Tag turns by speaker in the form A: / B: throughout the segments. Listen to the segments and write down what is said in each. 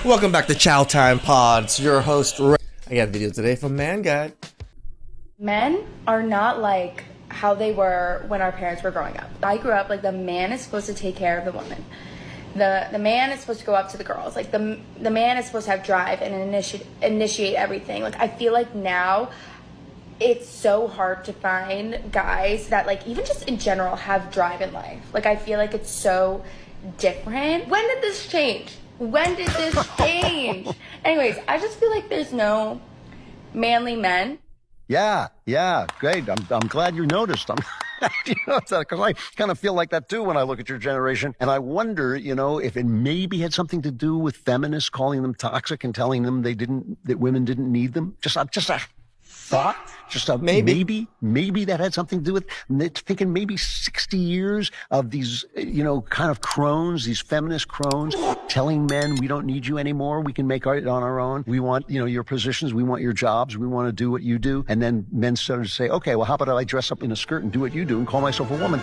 A: Welcome back to Chow Time Pods. Your host, Ray. I got a video today from manguide.
B: Men are not like how they were when our parents were growing up. I grew up like the man is supposed to take care of the woman. The man is supposed to go up to the girls. Like the man is supposed to have drive and initiate everything. Like I feel like now it's so hard to find guys that like even just in general have drive in life. Like I feel like it's so different. When did this change? When did this change? Anyways, I just feel like there's no manly men.
C: Yeah, great. I'm glad you noticed. Because I kind of feel like that too when I look at your generation. And I wonder, if it maybe had something to do with feminists calling them toxic and telling them that women didn't need them. Just a thought, maybe that had something to do with thinking maybe 60 years of these, kind of crones, these feminist crones telling men we don't need you anymore. We can make it on our own. We want, your positions. We want your jobs. We want to do what you do. And then men started to say, okay, well, how about I dress up in a skirt and do what you do and call myself a woman?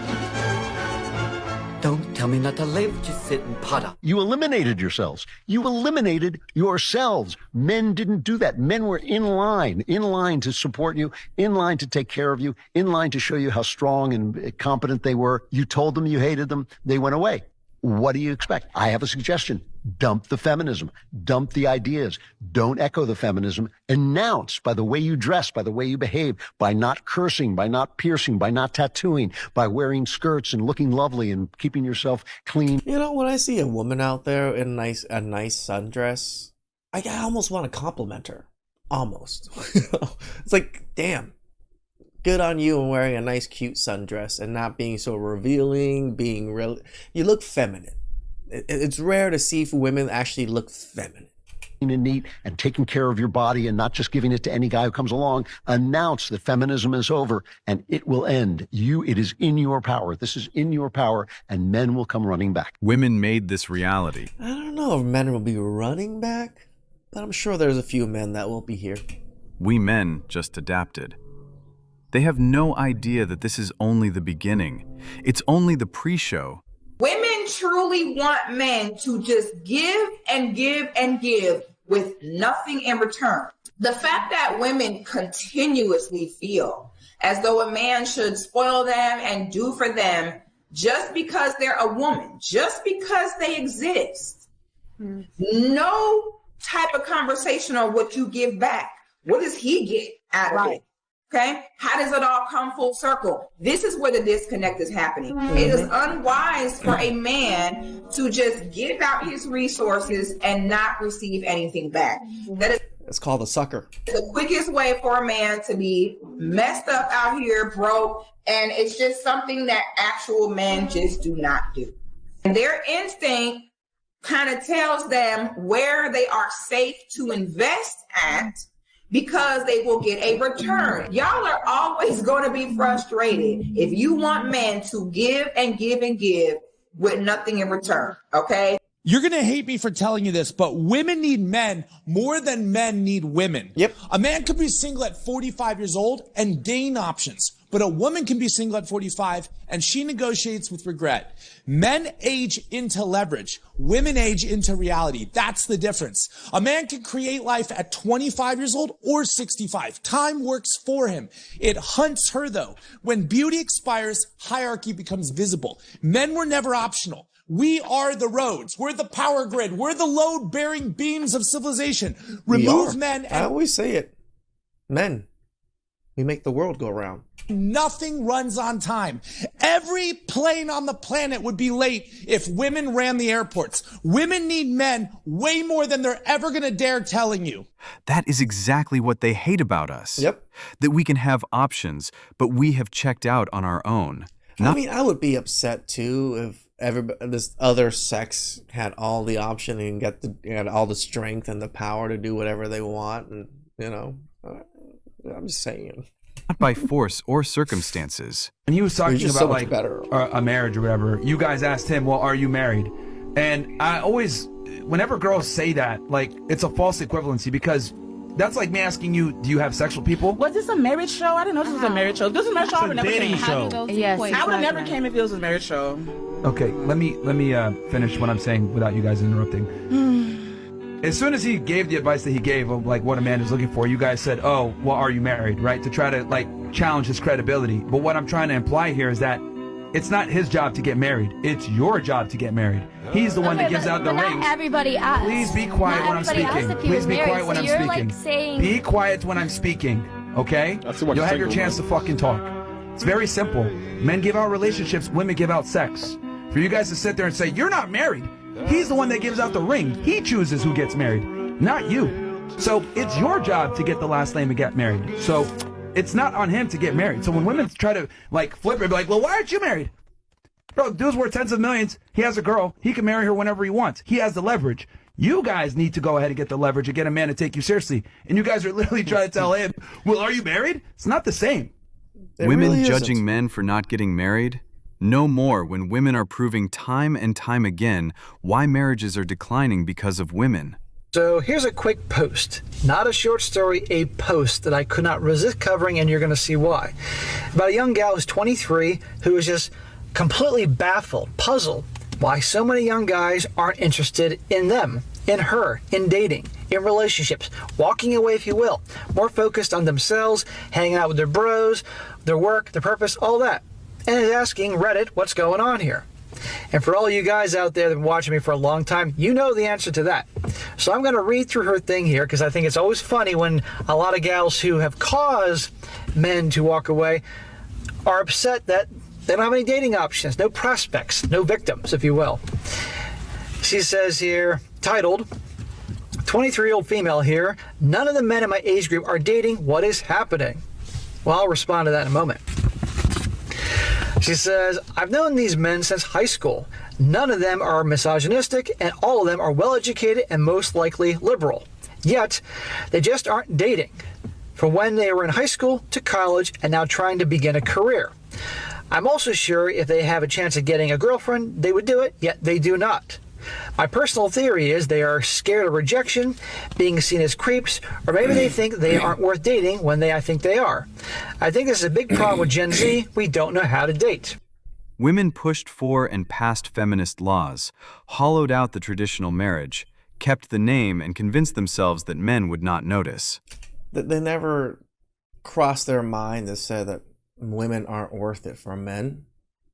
D: Don't tell me not to live, just sit and putter.
C: You eliminated yourselves. You eliminated yourselves. Men didn't do that. Men were in line to support you, in line to take care of you, in line to show you how strong and competent they were. You told them you hated them. They went away. What do you expect? I have a suggestion. Dump the feminism. Dump the ideas. Don't echo the feminism. Announce by the way you dress, by the way you behave, by not cursing, by not piercing, by not tattooing, by wearing skirts and looking lovely and keeping yourself clean.
A: When I see a woman out there in a nice sundress, I almost want to compliment her. Almost. It's like, damn. Good on you and wearing a nice, cute sundress and not being so revealing, being real. You look feminine. It's rare to see women actually look feminine.
C: And neat and taking care of your body and not just giving it to any guy who comes along. Announce that feminism is over and it will end. It is in your power. This is in your power and men will come running back.
E: Women made this reality.
A: I don't know if men will be running back, but I'm sure there's a few men that will be here.
E: We men just adapted. They have no idea that this is only the beginning. It's only the pre-show.
F: Women truly want men to just give and give and give with nothing in return. The fact that women continuously feel as though a man should spoil them and do for them just because they're a woman, just because they exist. No type of conversation on what you give back. What does he get out of it? Okay, how does it all come full circle? This is where the disconnect is happening. It is unwise for a man to just give out his resources and not receive anything back.
A: It's called a sucker.
F: The quickest way for a man to be messed up out here, broke, and it's just something that actual men just do not do. And their instinct kind of tells them where they are safe to invest at, because they will get a return. Y'all are always going to be frustrated if you want men to give and give and give with nothing in return, okay?
G: You're going to hate me for telling you this, but women need men more than men need women.
A: Yep.
G: A man could be single at 45 years old and gain options, but a woman can be single at 45 and she negotiates with regret. Men age into leverage. Women age into reality. That's the difference. A man can create life at 25 years old or 65. Time works for him. It hunts her, though. When beauty expires, hierarchy becomes visible. Men were never optional. We are the roads. We're the power grid. We're the load-bearing beams of civilization. Remove men.
A: I always say it. Men. We make the world go round.
G: Nothing runs on time. Every plane on the planet would be late if women ran the airports. Women need men way more than they're ever going to dare telling you.
E: That is exactly what they hate about us.
A: Yep.
E: That we can have options, but we have checked out on our own.
A: I would be upset too if this other sex had all the option and had all the strength and the power to do whatever they want, and I'm just saying.
E: Not by force or circumstances.
H: And he was talking about
A: so like
H: a marriage or whatever. You guys asked him, well, are you married? And I always, whenever girls say that, like, it's a false equivalency, because that's like me asking you, do you have sex with people?
I: Was this a marriage show? I didn't know this was a marriage show. If this was a marriage show, I would never
H: dating
I: came.
H: show.
I: Yes, I would have never came if it was a marriage show.
H: Okay, let me finish what I'm saying without you guys interrupting. as soon as he gave the advice that he gave of like what a man is looking for, you guys said, oh, well, are you married, right? To try to like challenge his credibility. But what I'm trying to imply here is that it's not his job to get married. It's your job to get married. He's the one that gives out the
J: not
H: rings.
J: everybody else.
H: Please be quiet
J: Not
H: when I'm
J: everybody else
H: speaking.
J: if he
H: Please
J: was
H: be
J: married,
H: quiet when
J: so
H: I'm
J: you're,
H: speaking.
J: like, saying-
H: Be quiet when I'm speaking, okay? You'll have your chance to fucking talk. It's very simple. Men give out relationships, women give out sex. For you guys to sit there and say, you're not married. He's the one that gives out the ring. He chooses who gets married, not you. So it's your job to get the last name and get married. So it's not on him to get married. So when women try to like flip it, be like, well, why aren't you married? Bro, dude's worth tens of millions. He has a girl. He can marry her whenever he wants. He has the leverage. You guys need to go ahead and get the leverage and get a man to take you seriously. And you guys are literally trying to tell him, well, are you married? It's not the same.
E: Women
A: really
E: judging
A: isn't.
E: men for not getting married? No more when women are proving time and time again why marriages are declining because of women.
K: So here's a quick post, not a short story, a post that I could not resist covering, and you're going to see why. About a young gal who's 23 who is just completely baffled, puzzled why so many young guys aren't interested in them, in her, in dating, in relationships, walking away, if you will, more focused on themselves, hanging out with their bros, their work, their purpose, all that. And is asking Reddit what's going on here. And for all you guys out there that have been watching me for a long time, you know the answer to that. So I'm going to read through her thing here because I think it's always funny when a lot of gals who have caused men to walk away are upset that they don't have any dating options, no prospects, no victims, if you will. She says here, titled, 23-year-old female here, none of the men in my age group are dating. What is happening? Well, I'll respond to that in a moment. She says, I've known these men since high school. None of them are misogynistic, and all of them are well-educated and most likely liberal. Yet, they just aren't dating. From when they were in high school to college and now trying to begin a career. I'm also sure if they have a chance of getting a girlfriend, they would do it, yet they do not. My personal theory is they are scared of rejection, being seen as creeps, or maybe they think they aren't worth dating when I think they are. I think this is a big problem with Gen Z. We don't know how to date.
E: Women pushed for and passed feminist laws, hollowed out the traditional marriage, kept the name, and convinced themselves that men would not notice.
A: They never crossed their mind to say that women aren't worth it for men.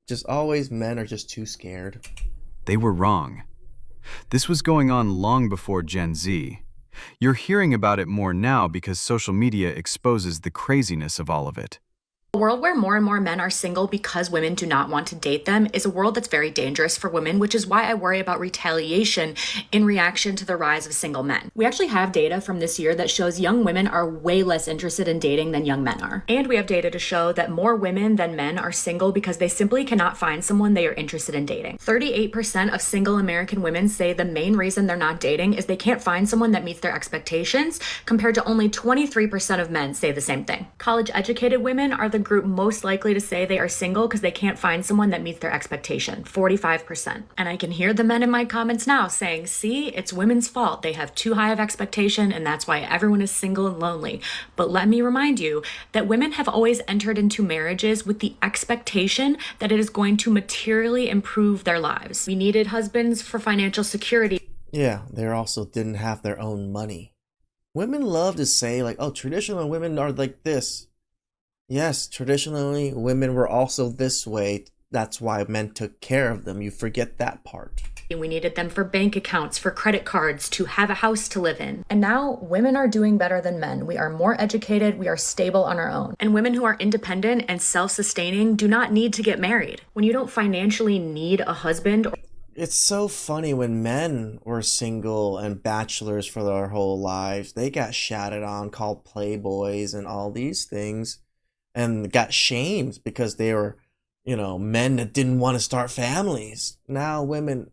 A: Just always men are just too scared.
E: They were wrong. This was going on long before Gen Z. You're hearing about it more now because social media exposes the craziness of all of it.
L: A world where more and more men are single because women do not want to date them is a world that's very dangerous for women, which is why I worry about retaliation in reaction to the rise of single men. We actually have data from this year that shows young women are way less interested in dating than young men are. And we have data to show that more women than men are single because they simply cannot find someone they are interested in dating. 38% of single American women say the main reason they're not dating is they can't find someone that meets their expectations, compared to only 23% of men say the same thing. College-educated women are the group most likely to say they are single because they can't find someone that meets their expectation, 45%. And I can hear the men in my comments now saying, see, it's women's fault. They have too high of expectation and that's why everyone is single and lonely. But let me remind you that women have always entered into marriages with the expectation that it is going to materially improve their lives. We needed husbands for financial security.
A: Yeah, they also didn't have their own money. Women love to say like, oh, traditional women are like this. Yes, traditionally, women were also this way. That's why men took care of them. You forget that part.
L: We needed them for bank accounts, for credit cards, to have a house to live in. And now women are doing better than men. We are more educated. We are stable on our own. And women who are independent and self-sustaining do not need to get married. When you don't financially need a husband.
A: It's so funny when men were single and bachelors for their whole lives. They got shouted on, called playboys and all these things. And got shamed because they were, men that didn't want to start families. Now women,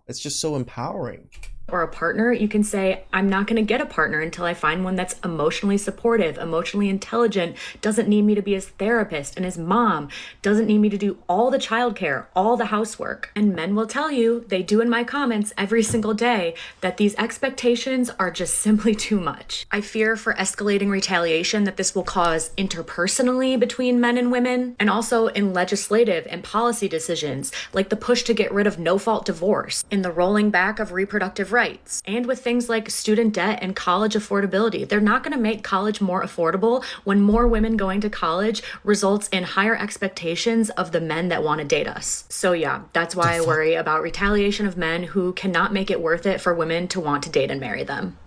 A: it's just so empowering.
L: Or a partner, you can say, I'm not going to get a partner until I find one that's emotionally supportive, emotionally intelligent, doesn't need me to be his therapist and his mom, doesn't need me to do all the childcare, all the housework. And men will tell you, they do in my comments every single day, that these expectations are just simply too much. I fear for escalating retaliation that this will cause interpersonally between men and women, and also in legislative and policy decisions, like the push to get rid of no-fault divorce, in the rolling back of reproductive rights, rights. And with things like student debt and college affordability, they're not going to make college more affordable when more women going to college results in higher expectations of the men that want to date us. So yeah, that's why I worry about retaliation of men who cannot make it worth it for women to want to date and marry them.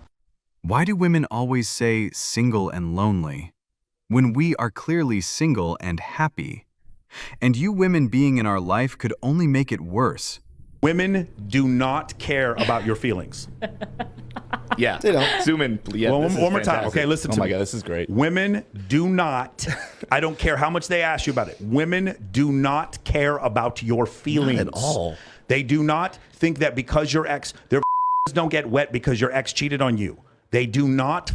E: Why do women always say single and lonely when we are clearly single and happy? And you women being in our life could only make it worse.
J: Women do not care about your feelings.
M: Yeah.
A: They don't.
M: Zoom in. Yeah,
J: Well,
M: this
J: one
M: is
J: more time.
M: fantastic.
J: Okay, listen to
M: Oh my
J: me.
M: God, this is great.
J: Women do not, I don't care how much they ask you about it. Women do not care about your feelings.
M: Not at all.
J: They do not think that because your ex, their don't get wet because your ex cheated on you. They do not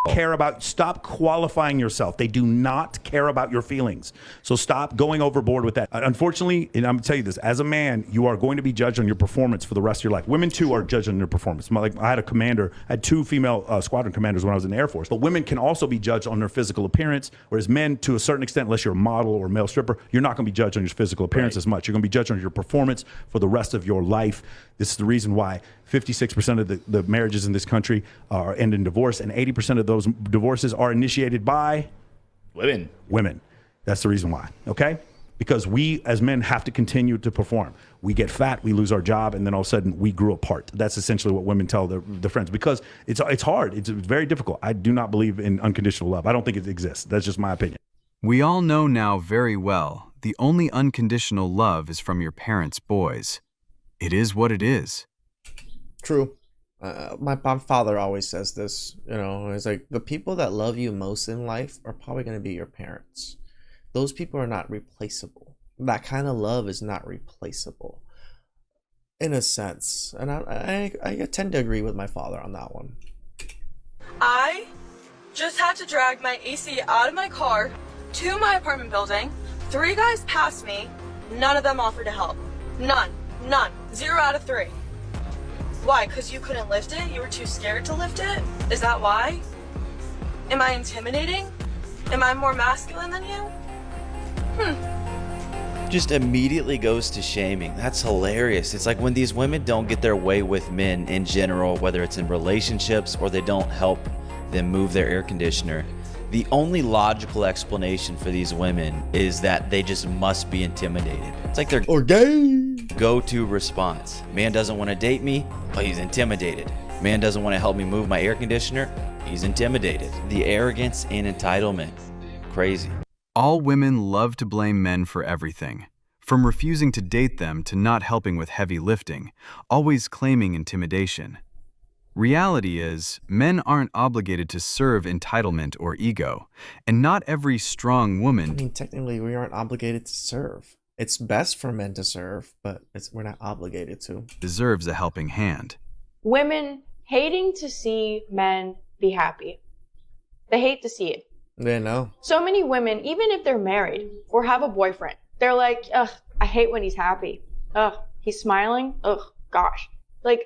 J: care about, stop qualifying yourself. They do not care about your feelings. So stop going overboard with that. Unfortunately, and I'm gonna tell you this, as a man, you are going to be judged on your performance for the rest of your life. Women too are judged on their performance. Like I had a commander, I had 2 female squadron commanders when I was in the Air Force, but women can also be judged on their physical appearance, whereas men, to a certain extent, unless you're a model or a male stripper, you're not gonna be judged on your physical appearance as much. You're gonna be judged on your performance for the rest of your life. This is the reason why 56% of the marriages in this country are end in divorce, and 80% of those divorces are initiated by women. That's the reason why, okay? Because we as men have to continue to perform. We get fat, we lose our job, and then all of a sudden we grew apart. That's essentially what women tell their friends, because it's hard. It's very difficult. I do not believe in unconditional love. I don't think it exists. That's just my opinion.
E: We all know now very well the only unconditional love is from your parents' boys. It is what it is.
A: True. My father always says this, you know, it's like the people that love you most in life are probably going to be your parents. Those people are not replaceable. That kind of love is not replaceable in a sense. And I tend to agree with my father on that one.
N: I just had to drag my AC out of my car to my apartment building. 3 guys passed me. None of them offered to help. None. 0 out of 3. Why? Because you couldn't lift it? You were too scared to lift it? Is that why? Am I intimidating? Am I more masculine than you?
O: Just immediately goes to shaming. That's hilarious. It's like when these women don't get their way with men in general, whether it's in relationships or they don't help them move their air conditioner, the only logical explanation for these women is that they just must be intimidated. It's like their go-to response. Man doesn't want to date me, but he's intimidated. Man doesn't want to help me move my air conditioner, he's intimidated. The arrogance and entitlement. Crazy.
E: All women love to blame men for everything, from refusing to date them to not helping with heavy lifting, always claiming intimidation. Reality is, men aren't obligated to serve entitlement or ego, and not every strong woman...
A: I mean, technically, we aren't obligated to serve. It's best for men to serve, but we're not obligated to.
E: ...deserves a helping hand.
P: Women hating to see men be happy. They hate to see it.
A: They know.
P: So many women, even if they're married or have a boyfriend, they're like, ugh, I hate when he's happy. Ugh, he's smiling. Ugh, gosh. Like,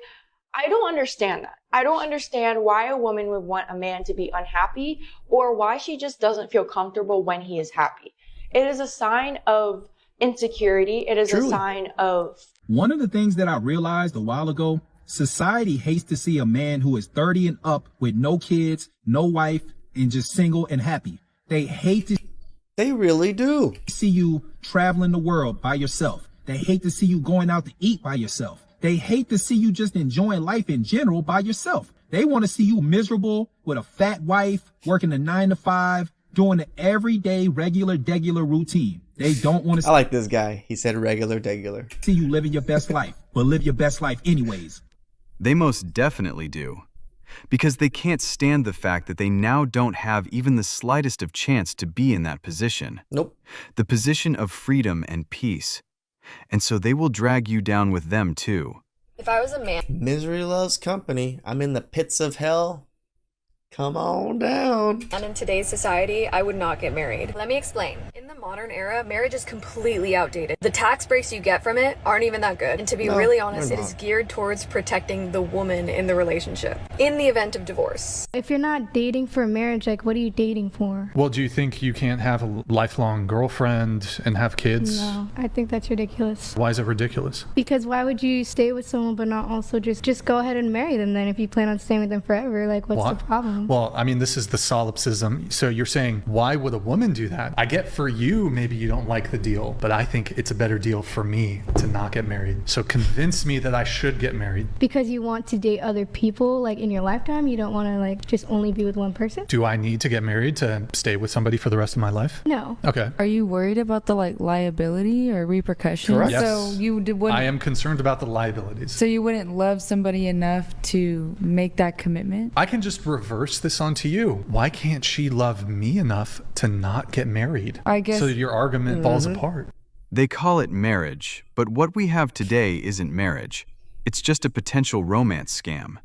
P: I don't understand that. I don't understand why a woman would want a man to be unhappy or why she just doesn't feel comfortable when he is happy. It is a sign of insecurity. It is a sign of...
Q: One of the things that I realized a while ago, society hates to see a man who is 30 and up with no kids, no wife, and just single and happy. They hate to...
A: They really do.
Q: ...see you traveling the world by yourself. They hate to see you going out to eat by yourself. They hate to see you just enjoying life in general by yourself. They want to see you miserable with a fat wife, working a 9 to 5, doing the everyday, regular, degular routine. They don't want to...
A: I like this guy. He said regular, degular.
Q: ...see you living your best life, but live your best life anyways.
E: They most definitely do. Because they can't stand the fact that they now don't have even the slightest of chance to be in that position.
A: Nope.
E: The position of freedom and peace. And so they will drag you down with them too.
B: If I was a man...
A: Misery loves company. I'm in the pits of hell. Come on down.
M: And in today's society, I would not get married. Let me explain. In the modern era, marriage is completely outdated. The tax breaks you get from it aren't even that good. And to be really honest, it is geared towards protecting the woman in the relationship in the event of divorce.
R: If you're not dating for marriage, like, what are you dating for?
S: Well, do you think you can't have a lifelong girlfriend and have kids?
R: No, I think that's ridiculous.
S: Why is it ridiculous?
R: Because why would you stay with someone but not also just go ahead and marry them then if you plan on staying with them forever? Like, what's the problem?
S: Well, I mean, this is the solipsism. So you're saying, why would a woman do that? I get for you, maybe you don't like the deal, but I think it's a better deal for me to not get married. So convince me that I should get married.
R: Because you want to date other people, like, in your lifetime? You don't want to, like, just only be with one person?
S: Do I need to get married to stay with somebody for the rest of my life?
R: No.
S: Okay.
T: Are you worried about the, like, liability or repercussions?
S: Correct. Yes.
T: So you wouldn't...
S: I am concerned about the liabilities.
T: So you wouldn't love somebody enough to make that commitment?
S: I can just reverse this onto you. Why can't she love me enough to not get married?
T: I guess...
S: So your argument falls apart.
E: They call it marriage, but what we have today isn't marriage. It's just a potential romance scam.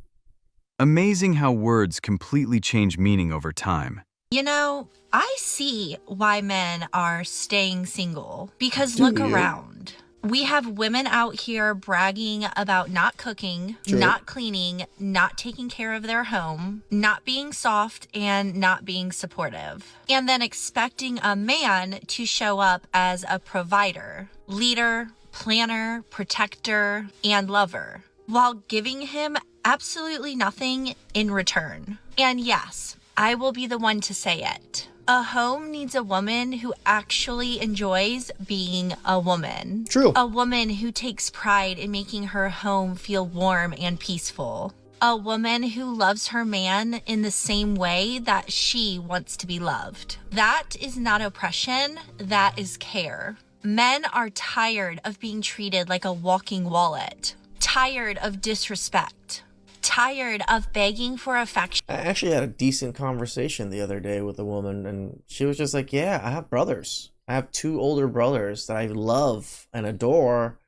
E: Amazing how words completely change meaning over time.
U: You know, I see why men are staying single. Because look around. We have women out here bragging about not cooking, not cleaning, not taking care of their home, not being soft, and not being supportive. And then expecting a man to show up as a provider, leader, planner, protector, and lover, while giving him absolutely nothing in return. And yes, I will be the one to say it. A home needs a woman who actually enjoys being a woman.
A: True.
U: A woman who takes pride in making her home feel warm and peaceful. A woman who loves her man in the same way that she wants to be loved. That is not oppression, that is care. Men are tired of being treated like a walking wallet. Tired of disrespect. Tired of begging for affection.
A: I actually had a decent conversation the other day with a woman, and she was just like, yeah, I have brothers. I have 2 older brothers that I love and adore,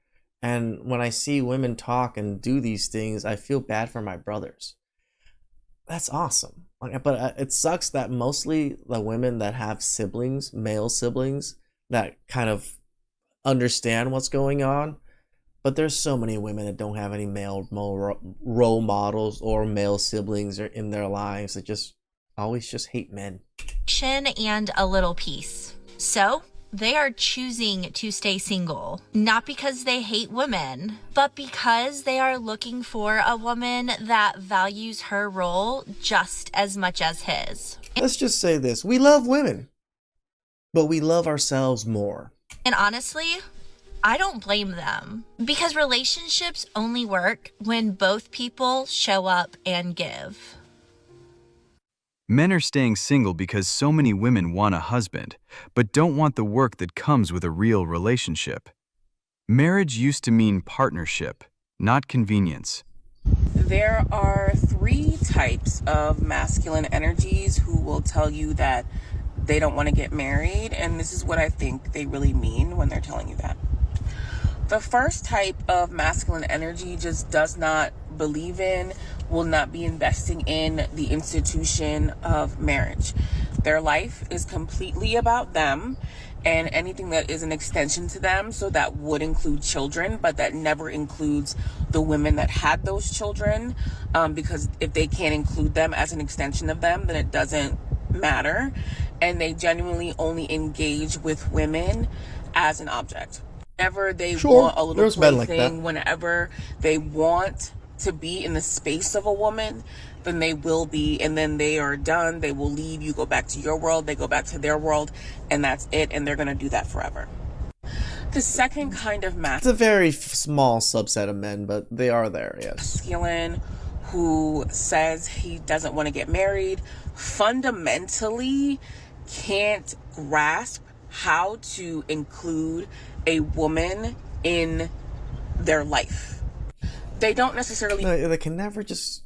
A: and when I see women talk and do these things, I feel bad for my brothers. That's awesome. But it sucks that mostly the women that have siblings, male siblings, that kind of understand what's going on. But there's so many women that don't have any male role models or male siblings in their lives that just always just hate men.
U: And a little peace. So they are choosing to stay single, not because they hate women, but because they are looking for a woman that values her role just as much as his.
A: Let's just say this. We love women, but we love ourselves more.
U: And honestly, I don't blame them, because relationships only work when both people show up and give.
E: Men are staying single because so many women want a husband, but don't want the work that comes with a real relationship. Marriage used to mean partnership, not convenience.
V: There are 3 types of masculine energies who will tell you that they don't want to get married, and this is what I think they really mean when they're telling you that. The first type of masculine energy just does not believe in, will not be investing in the institution of marriage. Their life is completely about them and anything that is an extension to them. So that would include children, but that never includes the women that had those children, because if they can't include them as an extension of them, then it doesn't matter. And they genuinely only engage with women as an object. Whenever they want a little plaything, whenever they want to be in the space of a woman, then they will be, and then they are done. They will leave. You go back to your world, they go back to their world, and that's it, and they're going to do that forever. The second kind of
A: It's a very small subset of men, but they are there, yes.
V: Masculine who says he doesn't want to get married fundamentally can't grasp how to include a woman in their life. They don't necessarily...
A: They can never just...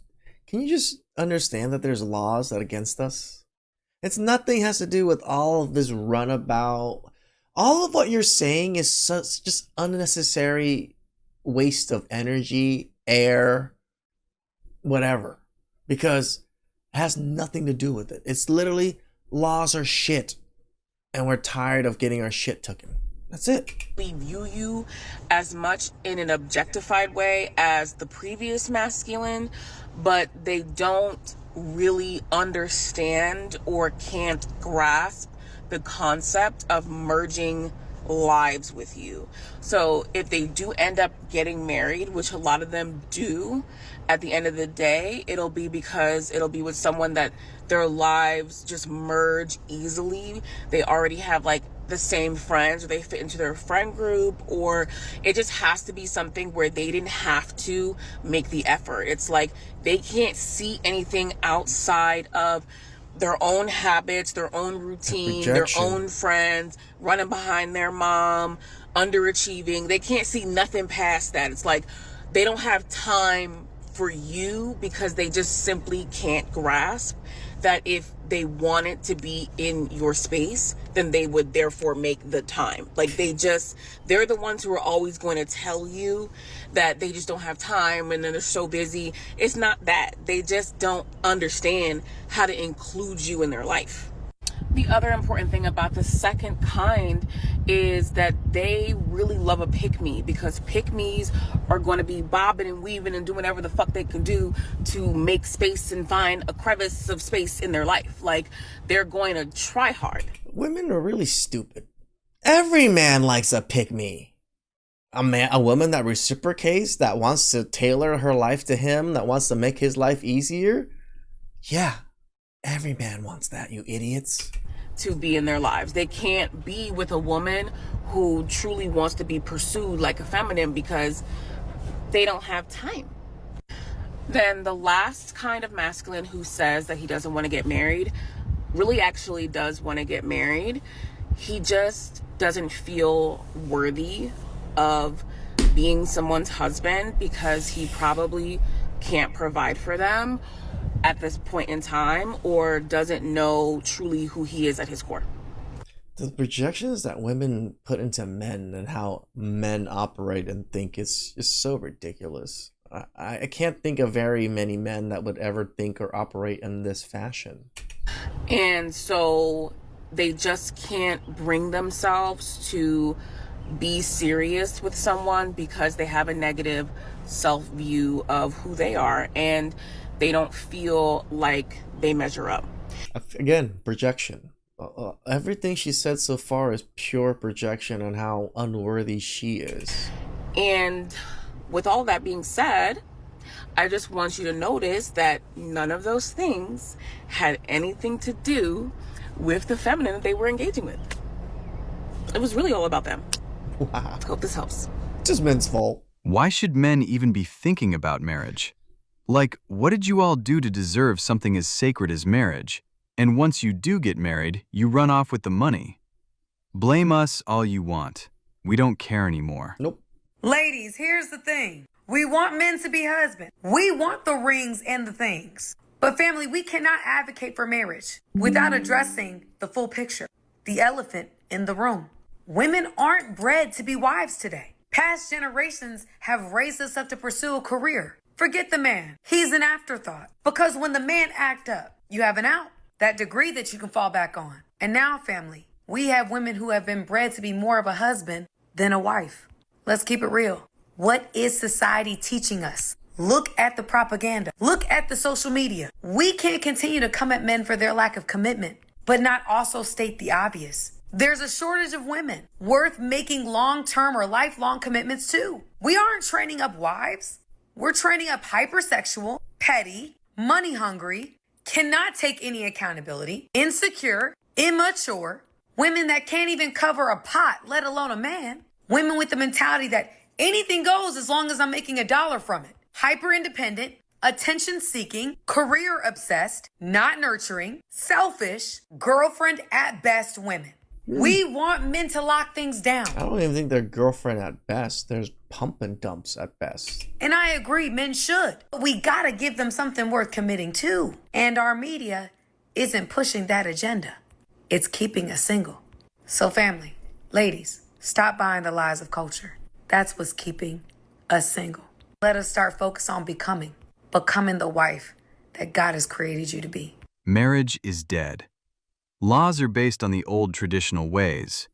A: Can you just understand that there's laws that are against us? It's nothing has to do with all of this runabout. All of what you're saying is such just unnecessary waste of energy, air, whatever. Because It has nothing to do with it. It's literally laws are shit. And we're tired of getting our shit taken. That's it.
V: We view you as much in an objectified way as the previous masculine, but they don't really understand or can't grasp the concept of merging lives with you. So if they do end up getting married, which a lot of them do, at the end of the day, it'll be because it'll be with someone that their lives just merge easily. They already have like the same friends, or they fit into their friend group, or it just has to be something where they didn't have to make the effort. It's like they can't see anything outside of their own habits, their own routine, their own friends, running behind their mom, underachieving. They can't see nothing past that. It's like they don't have time for you because they just simply can't grasp that if they wanted to be in your space, then they would therefore make the time. Like they're the ones who are always going to tell you that they just don't have time and then they're so busy. It's not that. They just don't understand how to include you in their life. The other important thing about the second kind is that they really love a pick-me, because pick-me's are going to be bobbing and weaving and doing whatever the fuck they can do to make space and find a crevice of space in their life. Like, they're going to try hard.
A: Women are really stupid. Every man likes a pick-me. A woman that reciprocates, that wants to tailor her life to him, that wants to make his life easier. Yeah, every man wants that, you idiots.
V: To be in their lives. They can't be with a woman who truly wants to be pursued like a feminine because they don't have time. Then the last kind of masculine who says that he doesn't want to get married really actually does want to get married. He just doesn't feel worthy of being someone's husband because he probably can't provide for them at this point in time, or doesn't know truly who he is at his core.
A: The projections that women put into men and how men operate and think is so ridiculous. I can't think of very many men that would ever think or operate in this fashion.
V: And so they just can't bring themselves to be serious with someone because they have a negative self-view of who they are, and they don't feel like they measure up.
A: Again, projection. Everything she said so far is pure projection on how unworthy she is.
V: And with all that being said, I just want you to notice that none of those things had anything to do with the feminine that they were engaging with. It was really all about them.
A: Wow.
V: Hope this helps.
A: It's just men's fault.
E: Why should men even be thinking about marriage? Like, what did you all do to deserve something as sacred as marriage? And once you do get married, you run off with the money. Blame us all you want. We don't care anymore.
A: Nope.
C: Ladies, here's the thing. We want men to be husbands. We want the rings and the things. But family, we cannot advocate for marriage without addressing the full picture, the elephant in the room. Women aren't bred to be wives today. Past generations have raised us up to pursue a career. Forget the man. He's an afterthought. Because when the man act up, you have an out, that degree that you can fall back on. And now, family, we have women who have been bred to be more of a husband than a wife. Let's keep it real. What is society teaching us? Look at the propaganda. Look at the social media. We can't continue to come at men for their lack of commitment, but not also state the obvious. There's a shortage of women worth making long-term or lifelong commitments to. We aren't training up wives. We're training up hypersexual, petty, money-hungry, cannot take any accountability, insecure, immature, women that can't even cover a pot, let alone a man. Women with the mentality that anything goes as long as I'm making $1 from it. Hyper-independent, attention-seeking, career-obsessed, not nurturing, selfish, girlfriend at best women. We want men to lock things down.
A: I don't even think they're girlfriend at best. There's pump and dumps at best.
C: And I agree, men should. But we gotta give them something worth committing to. And our media isn't pushing that agenda. It's keeping us single. So family, ladies, stop buying the lies of culture. That's what's keeping us single. Let us start focus on becoming the wife that God has created you to be.
E: Marriage is dead. Laws are based on the old traditional ways.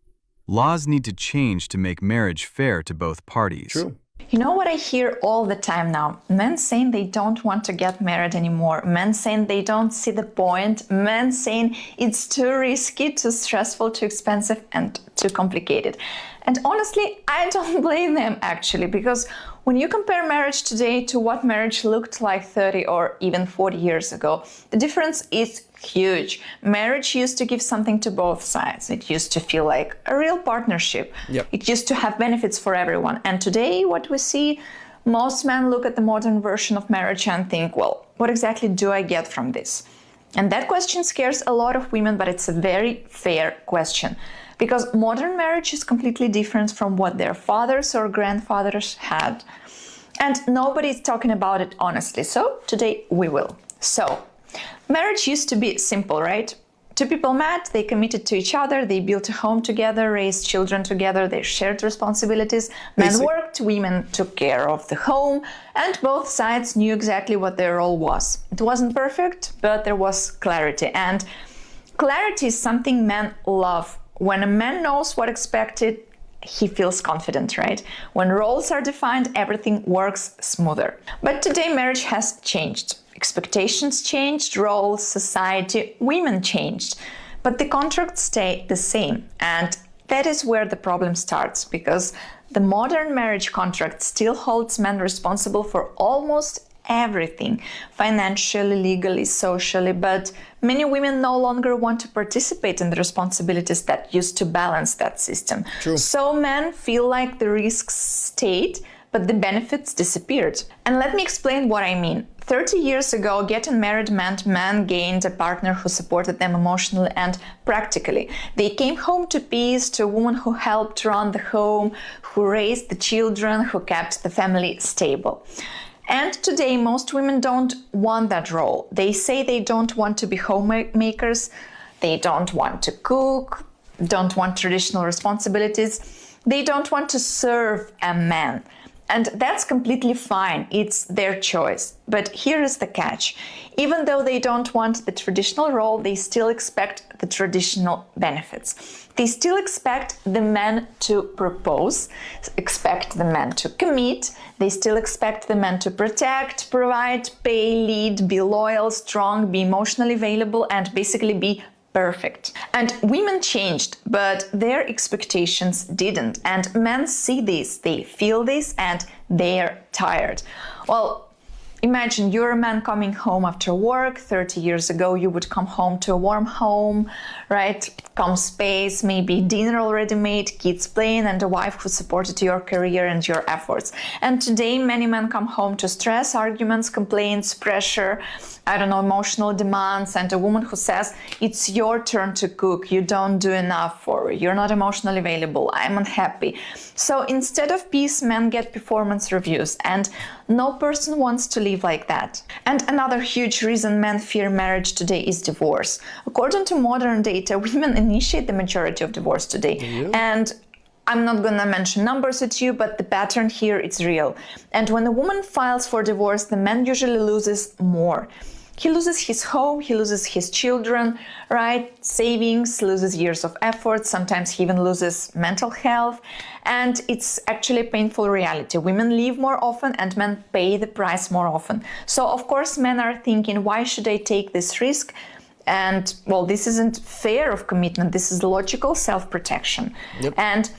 E: Laws need to change to make marriage fair to both parties.
A: True.
D: You know what I hear all the time now? Men saying they don't want to get married anymore. Men saying they don't see the point. Men saying it's too risky, too stressful, too expensive, and too complicated. And honestly, I don't blame them actually, because when you compare marriage today to what marriage looked like 30 or even 40 years ago, the difference is huge. Marriage used to give something to both sides. It used to feel like a real partnership.
A: Yep.
D: It used to have benefits for everyone. And today, what we see, most men look at the modern version of marriage and think, well, what exactly do I get from this? And that question scares a lot of women, but it's a very fair question. Because modern marriage is completely different from what their fathers or grandfathers had. And nobody is talking about it honestly. So today we will. So, marriage used to be simple, right? Two people met, they committed to each other, they built a home together, raised children together, they shared responsibilities. Men worked, women took care of the home, and both sides knew exactly what their role was. It wasn't perfect, but there was clarity. And clarity is something men love. When a man knows what expected, he feels confident, right? When roles are defined, everything works smoother. But today marriage has changed. Expectations changed, roles, society, women changed. But the contracts stay the same. And that is where the problem starts, because the modern marriage contract still holds men responsible for almost everything, financially, legally, socially, but many women no longer want to participate in the responsibilities that used to balance that system.
A: True.
D: So men feel like the risks stayed, but the benefits disappeared. And let me explain what I mean. 30 years ago, getting married meant men gained a partner who supported them emotionally and practically. They came home to peace, to a woman who helped run the home, who raised the children, who kept the family stable. And today, most women don't want that role. They say they don't want to be homemakers, they don't want to cook, don't want traditional responsibilities, they don't want to serve a man. And that's completely fine, it's their choice. But here is the catch. Even though they don't want the traditional role, they still expect the traditional benefits. They still expect the man to propose, expect the man to commit, they still expect the man to protect, provide, pay, lead, be loyal, strong, be emotionally available, and basically be perfect. And women changed, but their expectations didn't. And men see this, they feel this, and they're tired. Well, imagine you're a man coming home after work. 30 years ago, you would come home to a warm home, right? Calm space, maybe dinner already made, kids playing, and a wife who supported your career and your efforts. And today, many men come home to stress, arguments, complaints, pressure, emotional demands, and a woman who says, it's your turn to cook, you don't do enough, or you're not emotionally available, I'm unhappy. So instead of peace, men get performance reviews, and no person wants to live like that. And another huge reason men fear marriage today is divorce. According to modern data, women initiate the majority of divorce today. And I'm not gonna mention numbers with you, but the pattern here is real. And when a woman files for divorce, the man usually loses more. He loses his home, he loses his children, right? Savings, loses years of effort, sometimes he even loses mental health. And it's actually a painful reality. Women leave more often and men pay the price more often. So of course men are thinking, why should I take this risk? And well, this isn't fair of commitment, this is logical self-protection. Yep. And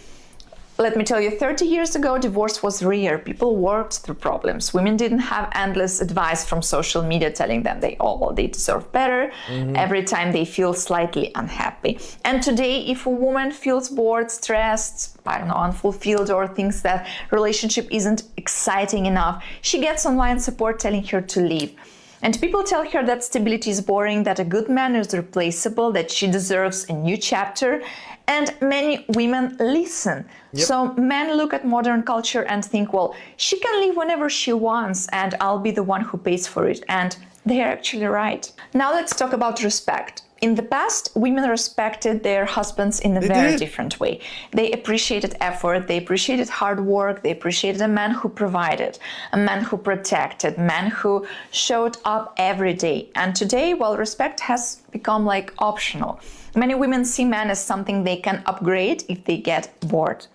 D: let me tell you, 30 years ago, divorce was rare. People worked through problems. Women didn't have endless advice from social media telling them they deserve better every time they feel slightly unhappy. And today, if a woman feels bored, stressed, unfulfilled, or thinks that relationship isn't exciting enough, she gets online support telling her to leave. And people tell her that stability is boring, that a good man is replaceable, that she deserves a new chapter. And many women listen. Yep. So men look at modern culture and think, well, she can leave whenever she wants and I'll be the one who pays for it. And they're actually right. Now let's talk about respect. In the past, women respected their husbands in a very different way. They appreciated effort, they appreciated hard work, they appreciated a man who provided, a man who protected, a man who showed up every day. And today, while respect has become like optional, many women see men as something they can upgrade if they get bored.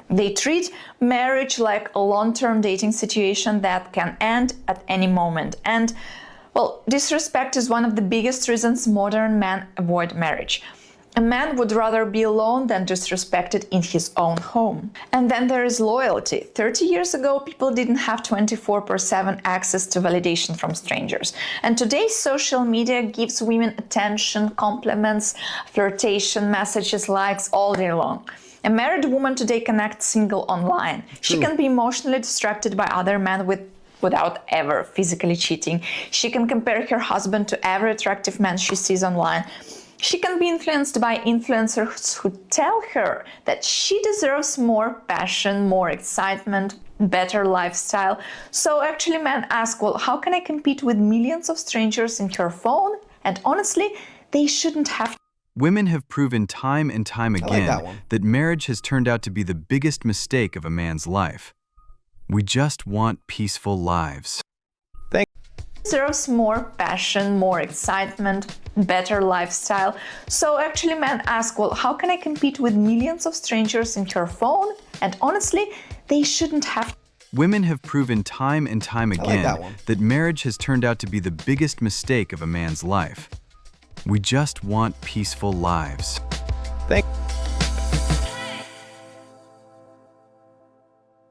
D: They treat marriage like a long-term dating situation that can end at any moment. And well, disrespect is one of the biggest reasons modern men avoid marriage. A man would rather be alone than disrespected in his own home. And then there is loyalty. 30 years ago, people didn't have 24/7 access to validation from strangers. And today, social media gives women attention, compliments, flirtation, messages, likes all day long. A married woman today can act single online. She can be emotionally distracted by other men without ever physically cheating. She can compare her husband to every attractive man she sees online. She can be influenced by influencers who tell her that she deserves more passion, more excitement, better lifestyle. So actually men ask, well, how can I compete with millions of strangers in her phone? And honestly, they shouldn't have.
E: Women have proven time and time again that marriage has turned out to be the biggest mistake of a man's life. We just want peaceful lives.
D: Deserves more passion, more excitement, better lifestyle. So actually men ask, well, how can I compete with millions of strangers in her phone? And honestly, they shouldn't have.
E: Women have proven time and time again that marriage has turned out to be the biggest mistake of a man's life. We just want peaceful lives.